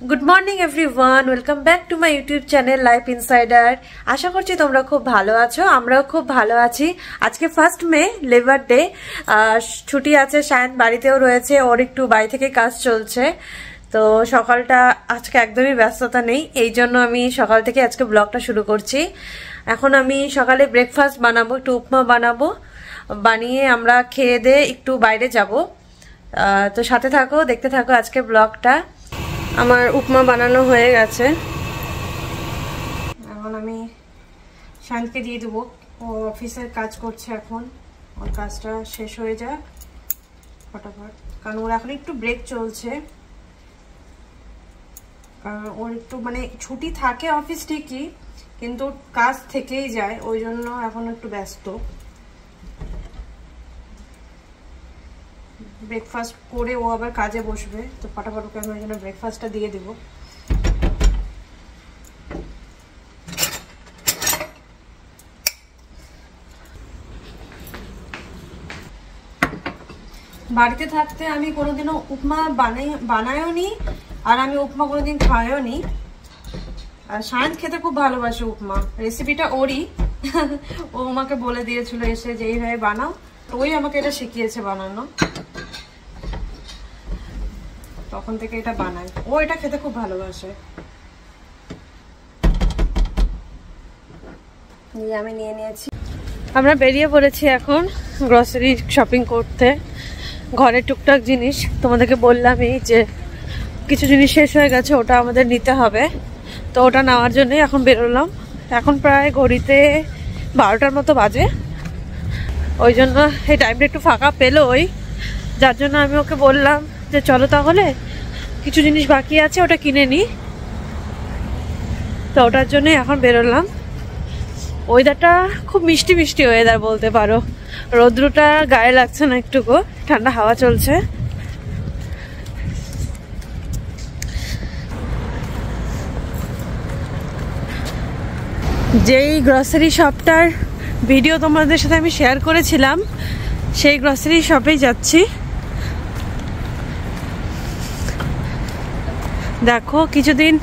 Good morning everyone, welcome back to my YouTube channel life insider. আশা করছি তোমরা খুব ভালো আছো, আমরাও খুব ভালো আছি। আজকে 1 মে, লেবার ডে, ছুটি আছে, সায়ন বাড়িতেও রয়েছে, ওর একটু বাড়ি থেকে কাজ চলছে। তো সকালটা আজকে একদমই ব্যস্ততা নেই, এই জন্য আমি সকাল থেকে আজকে ব্লগটা শুরু করছি। এখন আমি সকালে ব্রেকফাস্ট বানাবো, একটু উপমা বানাবো, বানিয়ে আমরা খেয়ে দিয়ে একটু বাইরে যাব। তো সাথে থাকো, দেখতে থাকো আজকে ব্লগটা। আমার উপমা বানানো হয়ে গেছে, এখন আমি শান্তকে দিয়ে দেবো। ও অফিসের কাজ করছে, এখন ওর কাজটা শেষ হয়ে যায় ফটাফট, কারণ ওর এখন একটু ব্রেক চলছে। ওর একটু মানে ছুটি থাকে অফিস ঠিকই, কিন্তু কাজ থেকেই যায়, ওই জন্য এখন একটু ব্যস্ত। ব্রেকফাস্ট করে ও আবার কাজে বসবে, তো ফটাফট ওকে আমি ওই জন্য ব্রেকফাস্টটা দিয়ে দেবো। বাড়িতে থাকতে আমি কোনোদিনও উপমা বানায়ও নি, আর আমি উপমা কোনোদিন খাইও নি। আর শায়ন খেতে খুব ভালোবাসে উপমা, রেসিপিটা ওরই। ও আমাকে বলে দিয়েছিল এসে যে এইভাবে বানাও, ওই আমাকে এটা শিখিয়েছে বানানো, তখন থেকে এটা বানাই। ও এটা খেতে খুব ভালোবাসে। আমি নিয়ে নিয়েছি, আমরা বেরিয়ে পড়েছি এখন গ্রসারি শপিং করতে। ঘরের টুকটাক জিনিস তোমাদেরকে বললামই যে কিছু জিনিস শেষ হয়ে গেছে, ওটা আমাদের নিতে হবে, তো ওটা নেওয়ার জন্যই এখন বেরোলাম। এখন প্রায় ঘড়িতে 12টার মতো বাজে, ওই জন্য এই টাইমটা একটু ফাঁকা পেলোই, যার জন্য আমি ওকে বললাম যে চলো তাহলে কিছু জিনিস বাকি আছে ওটা কিনে নিই। তো ওটার জন্য এখন বেরোলাম। ওয়েদারটা খুব মিষ্টি মিষ্টি ওয়েদার বলতে পারো, রৌদ্রটা গায়ে লাগছে না একটুকু, ঠান্ডা হাওয়া চলছে। যেই গ্রসারি শপটার ভিডিও তোমাদের সাথে আমি শেয়ার করেছিলাম, সেই গ্রসারি শপেই যাচ্ছি। দেখো, কিছুদিন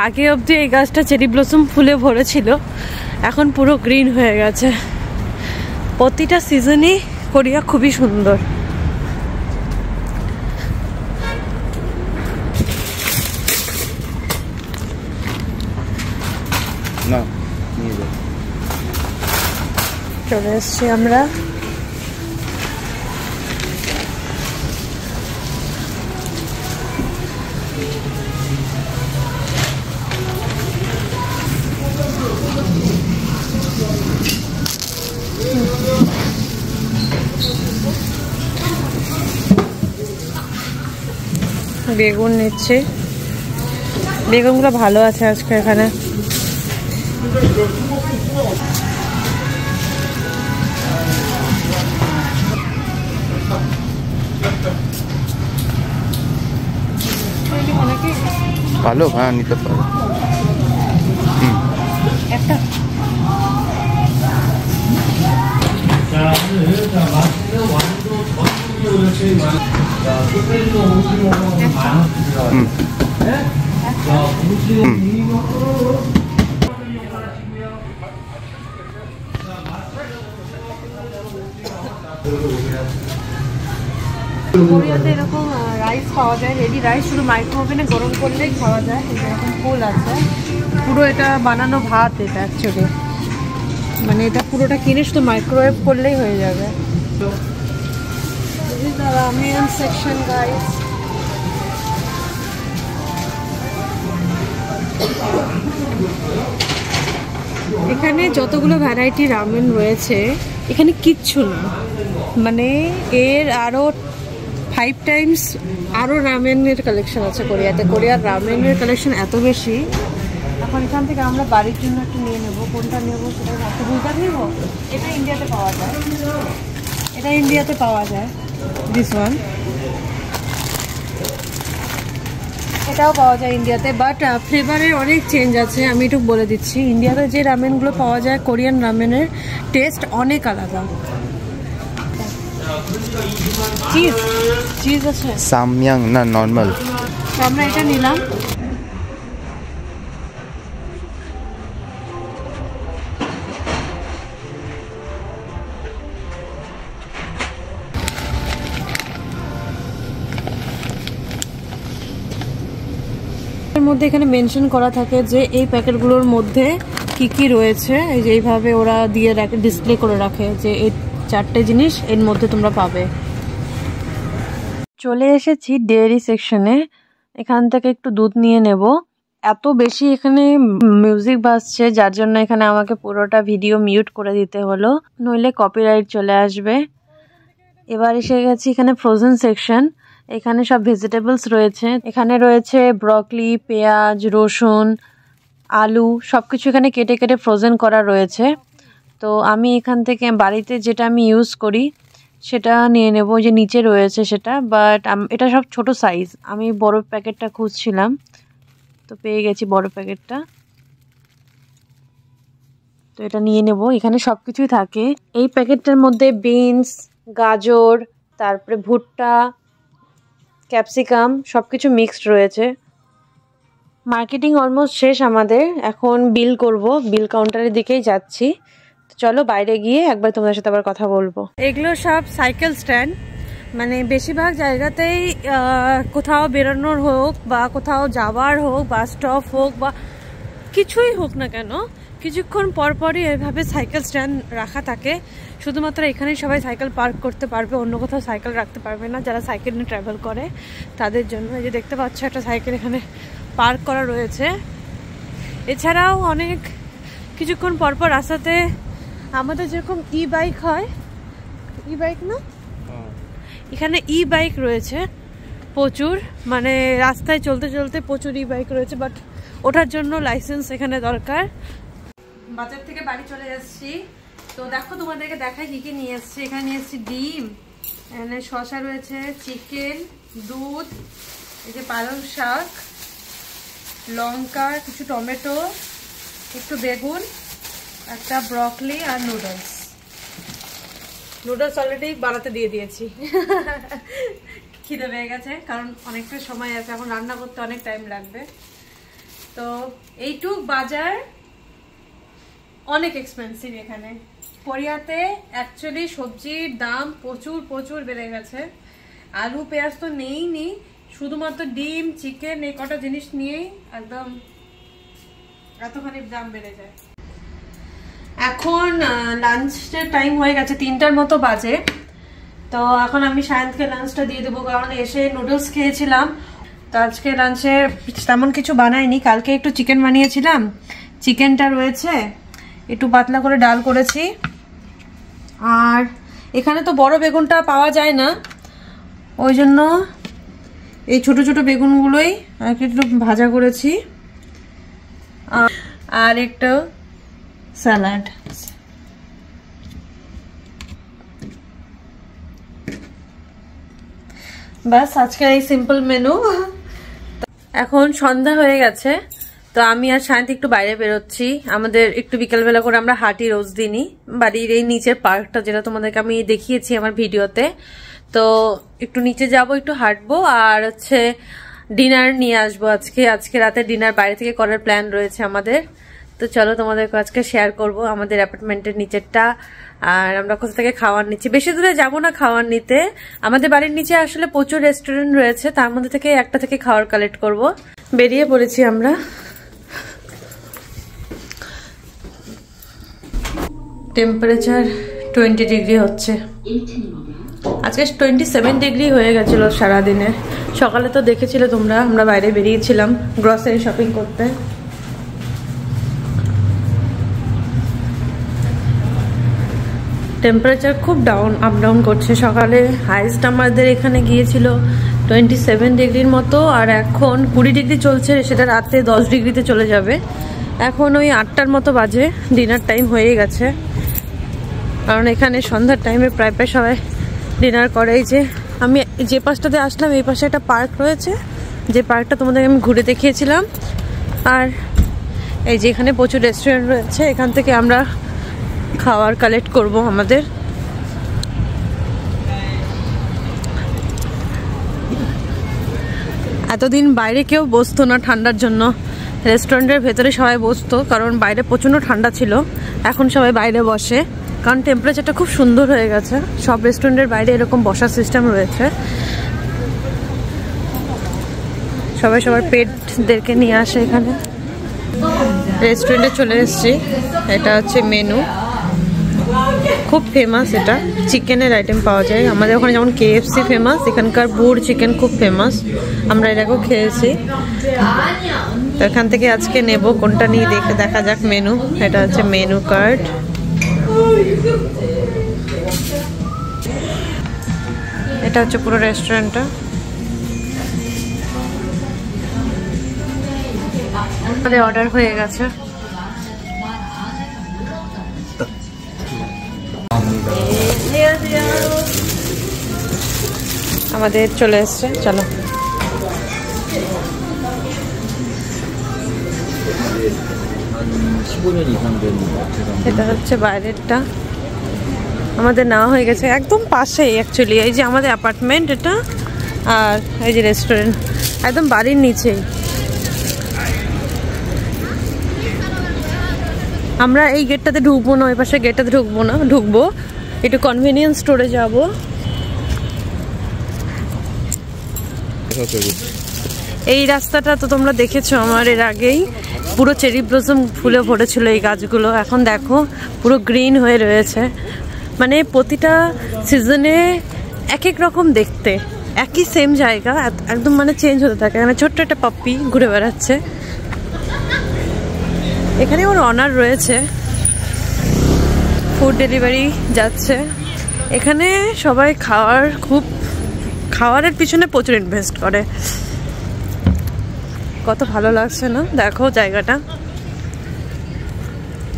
আগে অবধি এই গাছটা চেরি ব্লসম ফুলে ভরেছিল, এখন পুরো গ্রিন হয়ে গেছে। প্রতিটা সিজনই কোরিয়া খুবই সুন্দর। চলে এসছি আমরা। বেগুন নিচ্ছি, বেগুনগুলো ভালো আছে আজকে এখানে। ভালো, হ্যাঁ নিতে পারো একটা। কোরিয়াতে এরকম রাইস পাওয়া যায়, রেডি রাইস, শুধু মাইক্রো ওভেনে গরম করলেই খাওয়া যায়। এরকম ফুল আছে, পুরো এটা বানানো ভাত। এটা অ্যাকচুয়ালি মানে এটা পুরোটা কিনে শুধু মাইক্রোওয়েভ করলেই হয়ে যাবে। রামেন সেকশন গাইস, এখানে যতগুলো ভ্যারাইটি রামেন রয়েছে এখানে কিচ্ছু না, মানে এর আরো 5 টাইমস আরো রামেনের কালেকশন আছে কোরিয়াতে। কোরিয়ার রামেনের কালেকশন এত বেশি। এখন এখান থেকে আমরা বাড়ির জন্য একটু নিয়ে নেবো, কোনটা নেবো সেটা বুঝতে নেবো। এটা ইন্ডিয়াতে পাওয়া যায়, এটা ইন্ডিয়াতে পাওয়া যায়, দিস ওয়ান। এটাও পাওয়া যায় ইন্ডিয়াতে, বাট ফ্লেভারের অনেক চেঞ্জ আছে। আমি একটু বলে দিচ্ছি, ইন্ডিয়াতে যে রামেনগুলো পাওয়া যায় কোরিয়ান রামেনের টেস্ট অনেক আলাদা। চিজ আছে, সাময়াং না নরমাল। তো আমরা এটা নিলাম। মধ্যে এখানে মেনশন করা থাকে যে এই প্যাকেটগুলোর মধ্যে কি কি রয়েছে। এই যে এইভাবে ওরা দিয়ে রাখে, ডিসপ্লে করে রাখে যে এই 4টে জিনিস এর মধ্যে তোমরা পাবে। চলে এসেছি ডেয়ারি সেকশনে। এখান থেকে একটু দুধ নিয়ে নেব। এত বেশি এখানে মিউজিক বাজছে যার জন্য এখানে আমাকে পুরোটা ভিডিও মিউট করে দিতে হলো, নইলে কপিরাইট চলে আসবে। এবার এসে গেছি এখানে ফ্রোজেন সেকশন। এখানে সব ভেজিটেবলস রয়েছে। এখানে রয়েছে ব্রকলি, পেঁয়াজ, রসুন, আলু, সবকিছু এখানে কেটে কেটে ফ্রোজেন করা রয়েছে। তো আমি এখান থেকে বাড়িতে যেটা আমি ইউজ করি সেটা নিয়ে নেব, যে নিচে রয়েছে সেটা। বাট এটা সব ছোট সাইজ, আমি বড় প্যাকেটটা খুঁজছিলাম, তো পেয়ে গেছি বড় প্যাকেটটা। তো এটা নিয়ে নেব। এখানে সব কিছুই থাকে এই প্যাকেটটার মধ্যে। বিনস, গাজর, তারপরে ভুট্টা, ক্যাপসিকাম সবকিছু মিক্সড রয়েছে। মার্কেটিং অলমোস্ট শেষ আমাদের, এখন বিল করব। বিল কাউন্টারের দিকেই যাচ্ছি। চলো বাইরে গিয়ে একবার তোমাদের সাথে আবার কথা বলবো। এগুলো সব সাইকেল স্ট্যান্ড, মানে বেশিরভাগ জায়গাতেই কোথাও বেরোনোর হোক বা কোথাও যাওয়ার হোক, বাস স্টপ হোক বা কিছুই হোক না কেন, কিছুক্ষণ পরপরই এভাবে সাইকেল স্ট্যান্ড রাখা থাকে। শুধুমাত্র এখানেই সবাই সাইকেল পার্ক করতে পারবে, অন্য কোথাও সাইকেল রাখতে পারবে না যারা সাইকেল নিয়ে ট্রাভেল করে তাদের জন্য। এই যে দেখতে পাচ্ছ একটা সাইকেল এখানে পার্ক করা রয়েছে। এছাড়াও অনেক কিছুক্ষণ পরপর রাস্তাতে আমাদের যেরকম ই বাইক হয়, ই বাইক না, এখানে ই বাইক রয়েছে প্রচুর, মানে রাস্তায় চলতে চলতে প্রচুর ই বাইক রয়েছে। বাট ওঠার জন্য লাইসেন্স এখানে দরকার। বাজার থেকে বাড়ি চলে এসেছি। তো দেখো তোমাদেরকে দেখাই কি কি নিয়ে এসেছি। এখানে নিয়ে এসেছি ডিম, এখানে শসা রয়েছে, চিকেন, দুধ, এই যে পালং শাক, লঙ্কা, কিছু টমেটো, একটু বেগুন, একটা ব্রকলি আর নুডলস। নুডলস অলরেডি বানাতে দিয়ে দিয়েছি, খিদে পেয়ে গেছে কারণ অনেকটা সময় আছে, এখন রান্না করতে অনেক টাইম লাগবে। তো এইটুক বাজার অনেক এক্সপেন্সিভ এখানে। কোরিয়াতে অ্যাকচুয়ালি সবজির দাম প্রচুর প্রচুর বেড়ে গেছে। আলু পেঁয়াজ তো নেই, শুধুমাত্র ডিম, চিকেন, এই কটা জিনিস নিয়েই একদম এতখানি দাম বেড়ে যায়। এখন লাঞ্চের টাইম হয়ে গেছে, 3টার মতো বাজে। তো এখন আমি সায়ন্তকে লাঞ্চটা দিয়ে দেবো, কারণ এসে নুডলস খেয়েছিলাম। তো আজকে লাঞ্চে তেমন কিছু বানাইনি, কালকে একটু চিকেন বানিয়েছিলাম, চিকেনটা রয়েছে, একটু পাতলা করে ডাল করেছি। আর এখানে তো বড় বেগুনটা পাওয়া যায় না, ওই জন্য এই ছোট ছোট বেগুনগুলোই একটু ভাজা করেছি। আর একটা স্যালাড। বাস আজকের এই সিম্পল মেনু। এখন সন্ধ্যা হয়ে গেছে, তো আমি আর শান্তি একটু বাইরে বেরোচ্ছি। আমাদের একটু বিকেলবেলা করে আমরা হাঁটি রোজ দিনই, বাড়ির এই নিচের পার্কটা যেটা তোমাদেরকে আমি দেখিয়েছি আমার ভিডিওতে। তো একটু নিচে যাব, একটু হাঁটবো, আর হচ্ছে ডিনার নিয়ে আসবো। আজকে রাতে ডিনার বাইরে থেকে করার প্ল্যান রয়েছে আমাদের। তো চলো তোমাদেরকে আজকে শেয়ার করব আমাদের অ্যাপার্টমেন্টের নিচেরটা, আর আমরা কোথা থেকে খাওয়ার নিচ্ছি। বেশি দূরে যাবো না খাওয়ার নিতে, আমাদের বাড়ির নিচে আসলে প্রচুর রেস্টুরেন্ট রয়েছে, তার মধ্যে থেকে একটা থেকে খাওয়ার কালেক্ট করব। বেরিয়ে পড়েছি আমরা। টেম্পারেচার 20 ডিগ্রি হচ্ছে, আজকে 27 ডিগ্রি হয়ে গেছিল সারাদিনে। সকালে তো দেখেছিলে তোমরা, আমরা বাইরে বেরিয়েছিলাম গ্রসারি শপিং করতে। টেম্পারেচার খুব আপ ডাউন করছে। সকালে হাইস্ট আমাদের এখানে গিয়েছিল 27 ডিগ্রির মতো, আর এখন 20 ডিগ্রি চলছে, সেটা রাতে 10 ডিগ্রিতে চলে যাবে। এখন ওই 8টার মতো বাজে, ডিনার টাইম হয়ে গেছে, কারণ এখানে সন্ধ্যার টাইমে প্রায় সবাই ডিনার করে। এই যে আমি যে পাশটাতে আসলাম, এই পাশে একটা পার্ক রয়েছে, যে পার্কটা তোমাদেরকে আমি ঘুরে দেখিয়েছিলাম। আর এই যে এখানে প্রচুর রেস্টুরেন্ট রয়েছে, এখান থেকে আমরা খাবার কালেক্ট করব আমাদের। এতদিন বাইরে কেউ বসতো না ঠান্ডার জন্য, রেস্টুরেন্টের ভেতরে সবাই বসতো, কারণ বাইরে প্রচণ্ড ঠান্ডা ছিল। এখন সবাই বাইরে বসে, কারণ টেম্পারেচারটা খুব সুন্দর হয়ে গেছে। সব রেস্টুরেন্টের বাইরে এরকম বসার সিস্টেম রয়েছে, সবাই সবার পেটদেরকে নিয়ে আসে এখানে। রেস্টুরেন্টে চলে এসেছি। এটা হচ্ছে মেনু, খুব ফেমাস। এটা চিকেনের আইটেম পাওয়া যায়। আমাদের ওখানে যেমন KFC ফেমাস, এখানকার বুড় চিকেন খুব ফেমাস। আমরা এটাকেও খেয়েছি। তো এখান থেকে আজকে নেব, কোনটা নিয়ে দেখা যাক মেনু। এটা হচ্ছে মেনু কার্ড। এটা হচ্ছে পুরো রেস্টুরেন্টটা। আমাদের অর্ডার হয়ে গেছে। আমাদের চলে এসছে, চলো। এটা হচ্ছে বাইরেরটা, আমাদের নেওয়া হয়ে গেছে। একদম পাশেই অ্যাকচুয়ালি, এই যে আমাদের অ্যাপার্টমেন্ট এটা, আর এই যে রেস্টুরেন্ট একদম বাড়ির নিচেই। আমরা এই গেটটাতে ঢুকবো না, ওই পাশে গেটটাতে ঢুকবো না, ঢুকবো একটু কনভিনিয়েন্স স্টোরে যাবো। এই রাস্তাটা তো তোমরা দেখেছো আমার এর আগেই, পুরো চেরি ব্লসম ফুলে ভরেছিল এই গাছগুলো। এখন দেখো পুরো গ্রিন হয়ে রয়েছে। মানে প্রতিটা সিজনে এক এক রকম দেখতে, একই সেম জায়গা একদম মানে চেঞ্জ হতে থাকে। এখানে ছোট্ট একটা পাপ্পি ঘুরে বেড়াচ্ছে। এখানে ওর অনার রয়েছে, ফুড ডেলিভারি যাচ্ছে। এখানে সবাই খাওয়ারের পিছনে প্রচুর ইনভেস্ট করে। কত ভালো লাগছে না, দেখো জায়গাটা।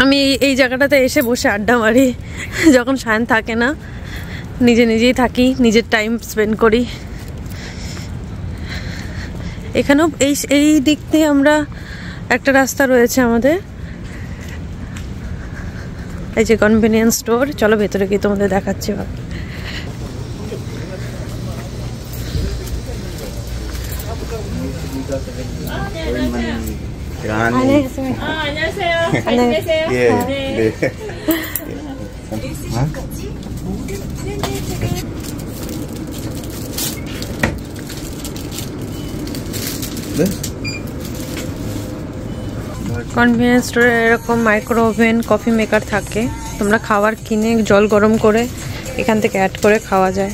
আমি এই জায়গাটাতে এসে বসে আড্ডা মারি যখন সায়ন থাকে না, নিজেই থাকি, নিজের টাইম স্পেন্ড করি। এখানেও এই দিক দিয়ে আমরা একটা রাস্তা রয়েছে আমাদের, এই যে কনভিনিয়েন্স স্টোর। চলো ভেতরে গিয়ে তোমাদের দেখাচ্ছি। কনভিনিয়েন্স স্টোরে এরকম মাইক্রো ওভেন, কফি মেকার থাকে। তোমরা খাবার কিনে জল গরম করে এখান থেকে অ্যাড করে খাওয়া যায়।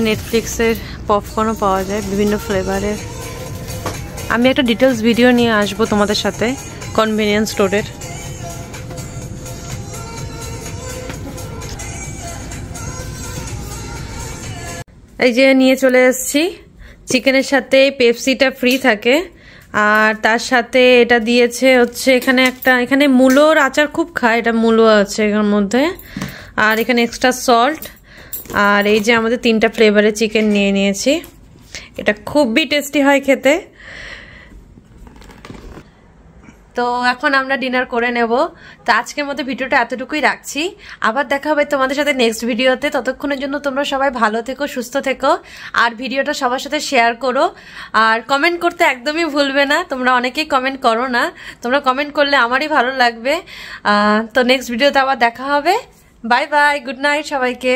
নেটফ্লিক্সের পপকর্নও পাওয়া যায় বিভিন্ন ফ্লেভারের। আমি একটা ডিটেলস ভিডিও নিয়ে আসবো তোমাদের সাথে কনভিনিয়েন্স স্টোরের। এই যে নিয়ে চলে এসেছি। চিকেনের সাথে পেপসিটা ফ্রি থাকে, আর তার সাথে এটা দিয়েছে হচ্ছে এখানে মূলোর আচার খুব খায়, এটা মূলো আছে এর মধ্যে, আর এখানে এক্সট্রা সল্ট। আর এই যে আমাদের 3টা ফ্লেভারের চিকেন নিয়ে নিয়েছি। এটা খুবই টেস্টি হয় খেতে। তো এখন আমরা ডিনার করে নেব। তো আজকের মতো ভিডিওটা এতটুকুই রাখছি। আবার দেখা হবে তোমাদের সাথে নেক্সট ভিডিওতে। ততক্ষণের জন্য তোমরা সবাই ভালো থেকো, সুস্থ থেকো, আর ভিডিওটা সবার সাথে শেয়ার করো। আর কমেন্ট করতে একদমই ভুলবে না। তোমরা অনেকেই কমেন্ট করো না, তোমরা কমেন্ট করলে আমারই ভালো লাগবে। তো নেক্সট ভিডিওতে আবার দেখা হবে। বাই বাই, গুড নাইট সবাইকে।